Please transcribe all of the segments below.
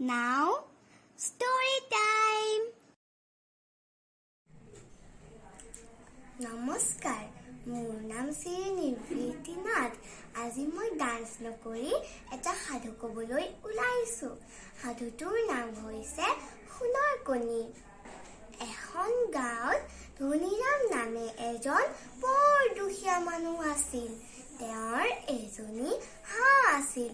Now, story time! নমস্কাৰ, মোৰ নাম শ্ৰী নিবৃত্তি নাথ। আজি মই ডান্স নকৰি এটা সাধু ক'বলৈ ওলাইছো। সাধুটোৰ নাম হৈছে সোণৰ কণী। এখন গাঁৱত ধনীৰাম নামে এজন বৰ দুখীয়া মানুহ আছিল। তেওঁৰ এজনী হাঁহ আছিল।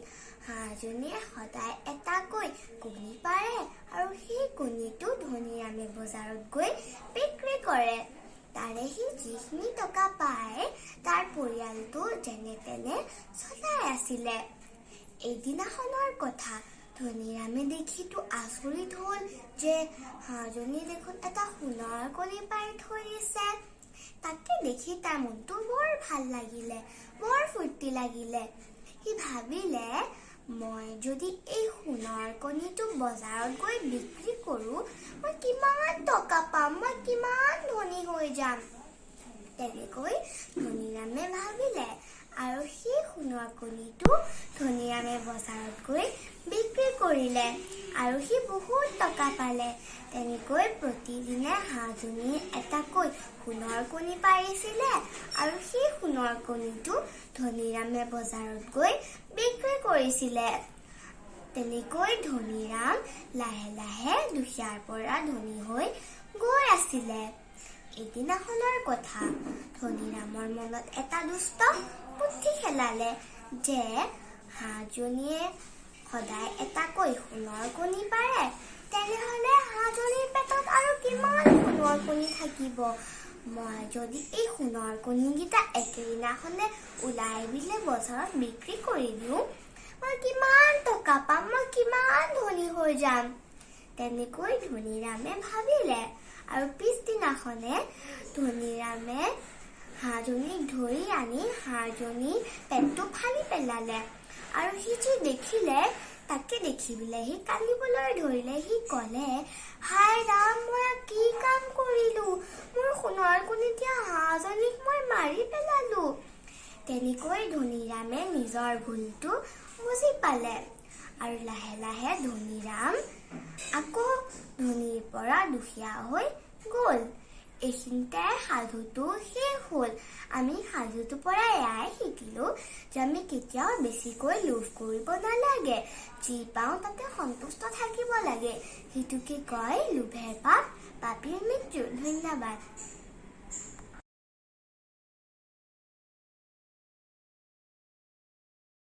হাঁহজনীয়ে সদায় এটাকৈ কণী পাৰে আৰু সেই কণীটো ধনীৰামে বজাৰত গৈ বিক্ৰী কৰে। তাৰে সি যিখিনি টকা পায় তাৰ পৰিয়ালটো যেনে তেনে চলাই আছিলে। এদিনাখনৰ কথা, ধনীৰামে দেখিতো আচৰিত হ'ল যে হাঁহজনী দেখোন এটা সোণৰ কণী পাৰি থৈ দিছে। তাকে দেখি তাৰ মনটো বৰ ভাল লাগিলে, বৰ ফূৰ্তি লাগিলে। সি ভাবিলে, মই যদি এই সোণৰ কণীটো বজাৰত গৈ বিক্ৰী কৰোঁ, মই কিমান টকা পাম, মই কিমান ধনী হৈ যাম। তেনেকৈ ধনীৰামে ভাবিলে আৰু সেই সোণৰ কণীটো ধনীৰামে বজাৰত গৈ বিক্ৰী কৰিলে আৰু সি বহুত টকা পালে। তেনেকৈ প্ৰতিদিনে হাঁহজনীয়ে এটাকৈ সোণৰ কণী পাৰিছিলে আৰু সেই সোণৰ কণীটো ধনীৰামে বজাৰত গৈ বিক্ৰী কৰিছিলে। তেনেকৈ ধনীৰাম লাহে লাহে দুখীয়াৰ পৰা ধনী হৈ গৈ আছিলে। এদিনাখনৰ কথা, ধনীৰামৰ মনত এটা দুষ্ট বুদ্ধি খেলালে যে হাঁহজনীয়ে সদায় এটাকৈ সোণৰ কণী পাৰে, তেনেহলে হাঁহজনীৰ পেটত আৰু কিমান সোণৰ কণী থাকিব। মই যদি এই সোণৰ কণীকেইটা একেদিনাখনে ওলাই দিলে বজাৰত বিক্ৰী কৰি দিওঁ, মই কিমান টকা পাম, মই কিমান ধনী হৈ যাম। তেনেকৈ ধনীৰামে ভাবিলে আৰু পিছদিনাখনে ধনীৰামে হাঁহজনীক ধৰি আনি হাঁহজনীৰ পেটটো ফালি পেলালে আৰু সি যি দেখিলে তাকে দেখি পেলাই সি কান্দিবলৈ ধৰিলে। সি ক'লে, হায় ৰাম, মই কি কাম কৰিলো, মোৰ সোণৰ কণী দিয়া হাঁহজনীক মই মাৰি পেলালো। তেনেকৈ ধনীৰামে নিজৰ ভুলটো বুজি পালে আৰু লাহে লাহে ধনীৰাম আকৌ ধনীৰ পৰা দুখীয়া হৈ গ'ল। এইখিনিতে সাধুটো শেষ হ'ল। আমি সাধুটোৰ পৰা এয়াই শিকিলো যে আমি কেতিয়াও বেছিকৈ লোভ কৰিব নালাগে। যি পাওঁ তাতে সন্তুষ্ট থাকিব লাগে। সেইটোকে কয় লোভে পাপ, পাপীৰ মৃত্যু। ধন্যবাদ।